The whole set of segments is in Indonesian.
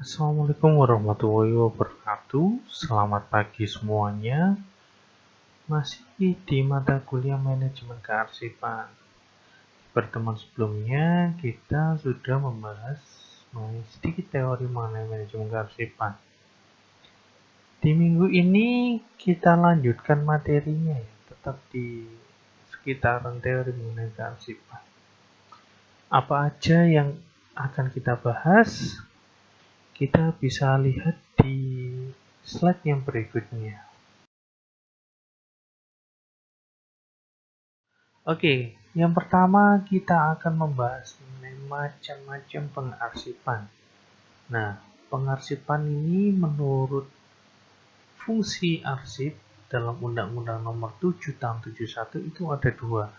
Assalamualaikum warahmatullahi wabarakatuh. Selamat pagi semuanya. Masih di mata kuliah manajemen kearsipan. Di pertemuan sebelumnya kita sudah membahas sedikit teori mengenai manajemen kearsipan. Di minggu ini kita lanjutkan materinya ya, tetap di sekitaran teori mengenai kearsipan. Apa aja yang akan kita bahas? Kita bisa lihat di slide yang berikutnya. Oke, yang pertama kita akan membahas mengenai macam-macam pengarsipan. Nah, pengarsipan ini menurut fungsi arsip dalam Undang-Undang Nomor 7 Tahun 71 itu ada dua.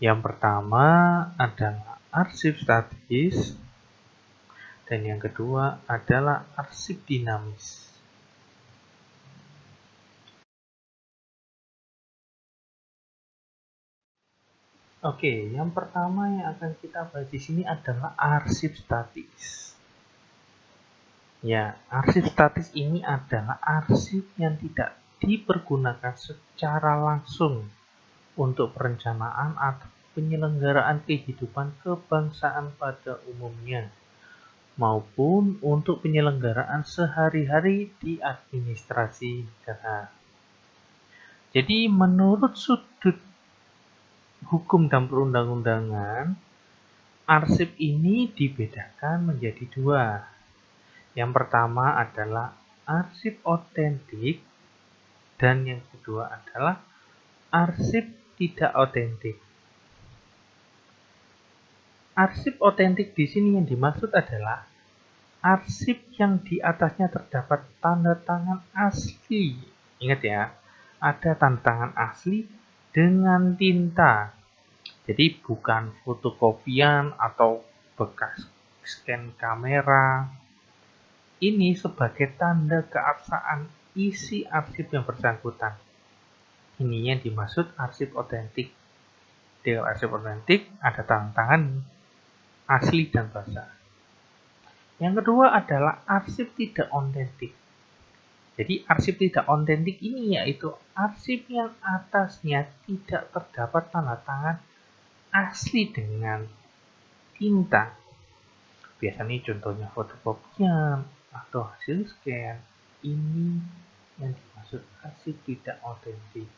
Yang pertama adalah arsip statis dan yang kedua adalah arsip dinamis. Oke, yang pertama yang akan kita bahas di sini adalah arsip statis. Ya, arsip statis ini adalah arsip yang tidak dipergunakan secara langsung untuk perencanaan atau penyelenggaraan kehidupan kebangsaan pada umumnya, maupun untuk penyelenggaraan sehari-hari di administrasi negara. Jadi, menurut sudut hukum dan perundang-undangan, arsip ini dibedakan menjadi dua. Yang pertama adalah arsip otentik dan yang kedua adalah arsip tidak otentik. Arsip otentik di sini yang dimaksud adalah arsip yang di atasnya terdapat tanda tangan asli. Ingat ya, ada tanda tangan asli dengan tinta. Jadi bukan fotokopian atau bekas scan kamera. Ini sebagai tanda keabsahan isi arsip yang bersangkutan. Ini yang dimaksud arsip otentik. Di arsip otentik ada tanda tangan asli dan basah. Yang kedua adalah arsip tidak otentik. Jadi arsip tidak otentik ini yaitu arsip yang atasnya tidak terdapat tanda tangan asli dengan tinta. Biasanya contohnya fotokopian atau hasil scan. Ini yang dimaksud arsip tidak otentik.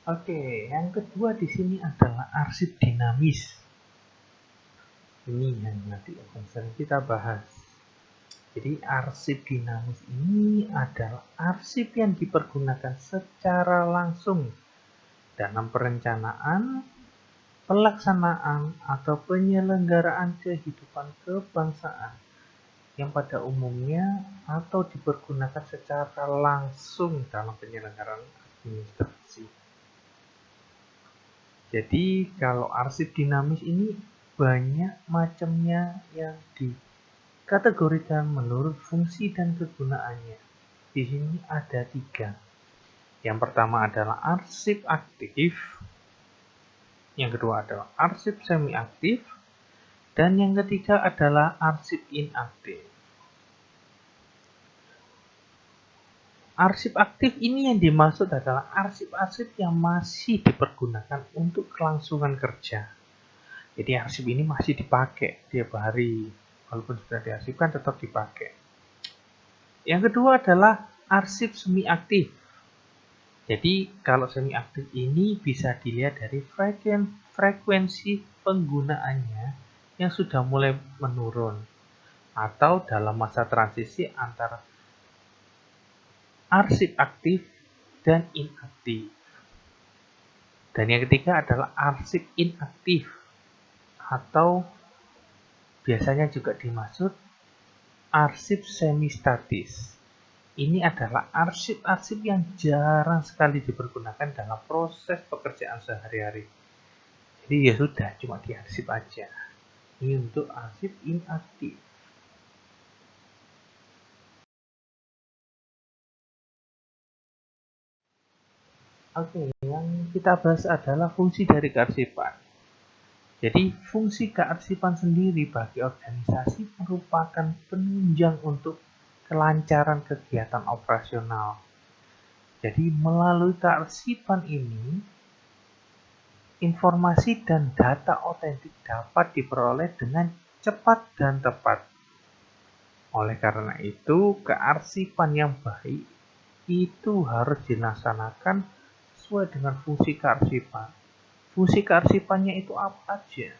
Oke, yang kedua di sini adalah arsip dinamis. Ini yang nanti akan sering kita bahas. Jadi arsip dinamis ini adalah arsip yang dipergunakan secara langsung dalam perencanaan, pelaksanaan, atau penyelenggaraan kehidupan kebangsaan yang pada umumnya atau dipergunakan secara langsung dalam penyelenggaraan administrasi. Jadi kalau arsip dinamis ini banyak macamnya yang dikategorikan menurut fungsi dan kegunaannya. Di sini ada 3. Yang pertama adalah arsip aktif, yang kedua adalah arsip semi aktif, dan yang ketiga adalah arsip inaktif. Arsip aktif ini yang dimaksud adalah arsip-arsip yang masih dipergunakan untuk kelangsungan kerja. Jadi arsip ini masih dipakai tiap hari, walaupun sudah diarsipkan tetap dipakai. Yang kedua adalah arsip semi aktif. Jadi kalau semi aktif ini bisa dilihat dari frekuensi penggunaannya yang sudah mulai menurun atau dalam masa transisi antara arsip aktif dan inaktif. Dan yang ketiga adalah arsip inaktif atau biasanya juga dimaksud arsip semi statis. Ini adalah arsip-arsip yang jarang sekali dipergunakan dalam proses pekerjaan sehari-hari. Jadi ya sudah, cuma diarsip aja. Ini untuk arsip inaktif. Oke, yang kita bahas adalah fungsi dari kearsipan. Jadi, fungsi kearsipan sendiri bagi organisasi merupakan penunjang untuk kelancaran kegiatan operasional. Jadi, melalui kearsipan ini, informasi dan data otentik dapat diperoleh dengan cepat dan tepat. Oleh karena itu, kearsipan yang baik itu harus dilaksanakan sesuai dengan fungsi kearsipan. Fungsi kearsipannya itu apa aja?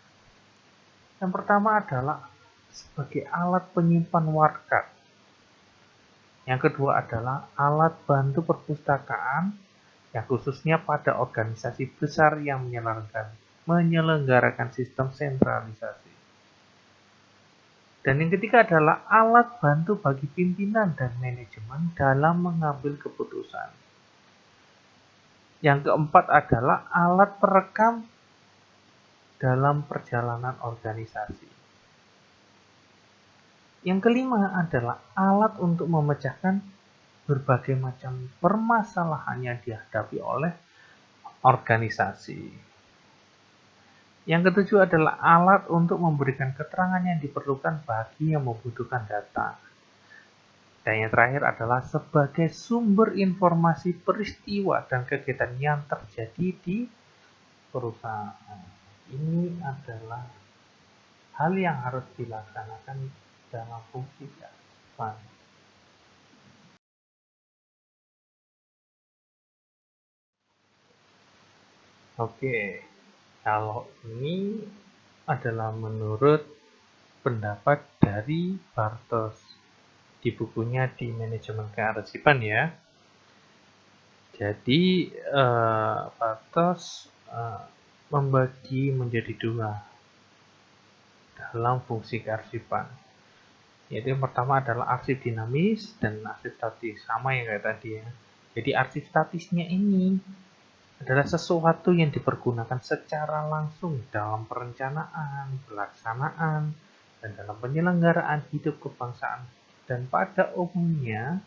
Yang pertama adalah sebagai alat penyimpan warkat. Yang kedua adalah alat bantu perpustakaan, yang khususnya pada organisasi besar yang menyelenggarakan sistem sentralisasi. Dan yang ketiga adalah alat bantu bagi pimpinan dan manajemen dalam mengambil keputusan. Yang keempat adalah alat perekam dalam perjalanan organisasi. Yang kelima adalah alat untuk memecahkan berbagai macam permasalahan yang dihadapi oleh organisasi. Yang ketujuh adalah alat untuk memberikan keterangan yang diperlukan bagi yang membutuhkan data. Dan yang terakhir adalah sebagai sumber informasi peristiwa dan kegiatan yang terjadi di perusahaan. Ini adalah hal yang harus dilaksanakan dalam fungsi kearsipan. Oke, kalau ini adalah menurut pendapat dari Bartos di bukunya di manajemen kearsipan ya. Jadi Bartos membagi menjadi dua dalam fungsi kearsipan. Yaitu yang pertama adalah arsip dinamis dan arsip statis, sama yang kayak tadi ya. Jadi arsip statisnya ini adalah sesuatu yang dipergunakan secara langsung dalam perencanaan, pelaksanaan, dan dalam penyelenggaraan hidup kebangsaan dan pada umumnya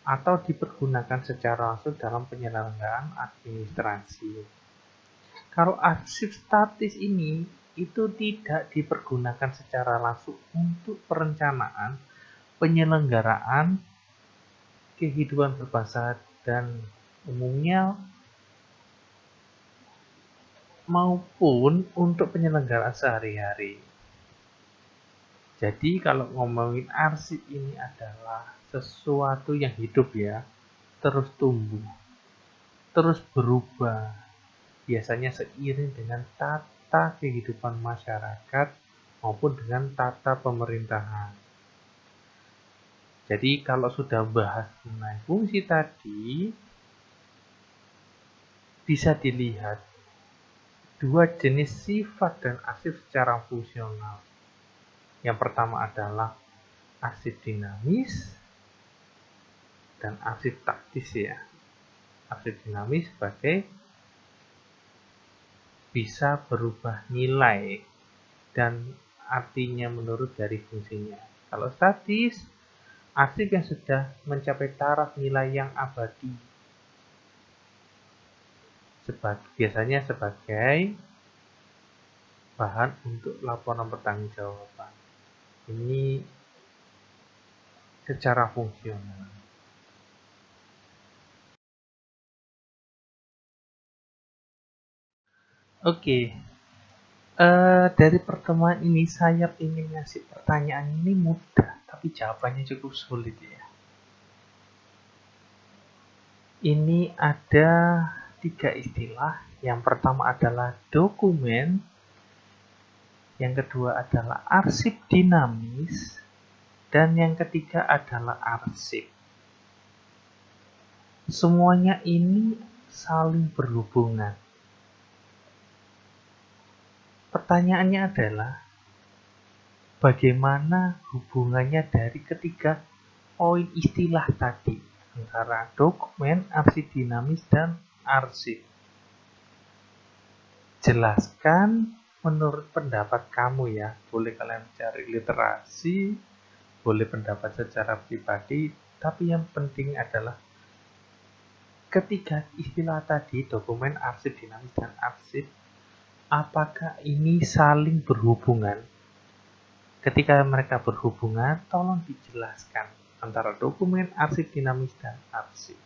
atau dipergunakan secara langsung dalam penyelenggaraan administrasi. Kalau arsip statis ini itu tidak dipergunakan secara langsung untuk perencanaan, penyelenggaraan kehidupan berbangsa dan umumnya maupun untuk penyelenggaraan sehari-hari. Jadi kalau ngomongin arsip ini adalah sesuatu yang hidup ya, terus tumbuh, terus berubah, biasanya seiring dengan tata kehidupan masyarakat maupun dengan tata pemerintahan. Jadi kalau sudah bahas mengenai fungsi tadi, bisa dilihat dua jenis sifat dan arsip secara fungsional. Yang pertama adalah arsip dinamis dan arsip taktis ya. Arsip dinamis sebagai bisa berubah nilai dan artinya menurut dari fungsinya. Kalau statis, arsip yang sudah mencapai taraf nilai yang abadi. Biasanya sebagai bahan untuk laporan pertanggungjawaban. Ini secara fungsional. Oke, dari pertemuan ini saya ingin ngasih pertanyaan ini mudah, tapi jawabannya cukup sulit ya. Ini ada 3 istilah. Yang pertama adalah dokumen, yang kedua adalah arsip dinamis, dan yang ketiga adalah arsip. Semuanya ini saling berhubungan. Pertanyaannya adalah, bagaimana hubungannya dari ketiga poin istilah tadi antara dokumen, arsip dinamis, dan arsip? Jelaskan menurut pendapat kamu ya. Boleh kalian cari literasi, boleh pendapat secara pribadi, tapi yang penting adalah ketiga istilah tadi, dokumen, arsip dinamis, dan arsip, apakah ini saling berhubungan? Ketika mereka berhubungan, tolong dijelaskan antara dokumen, arsip dinamis, dan arsip.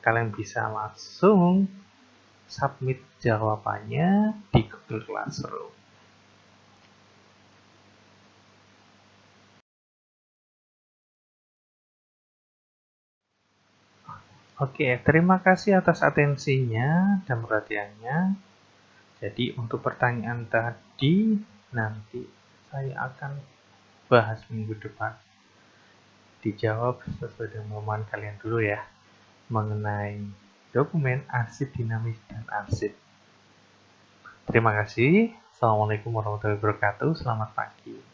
Kalian bisa langsung submit jawabannya di Google Classroom. Oke, terima kasih atas atensinya dan perhatiannya. Jadi untuk pertanyaan tadi nanti saya akan bahas minggu depan. Dijawab sesuai dengan pemahaman kalian dulu ya, mengenai dokumen, arsip dinamis, dan arsip. Terima kasih. Assalamualaikum warahmatullahi wabarakatuh. Selamat pagi.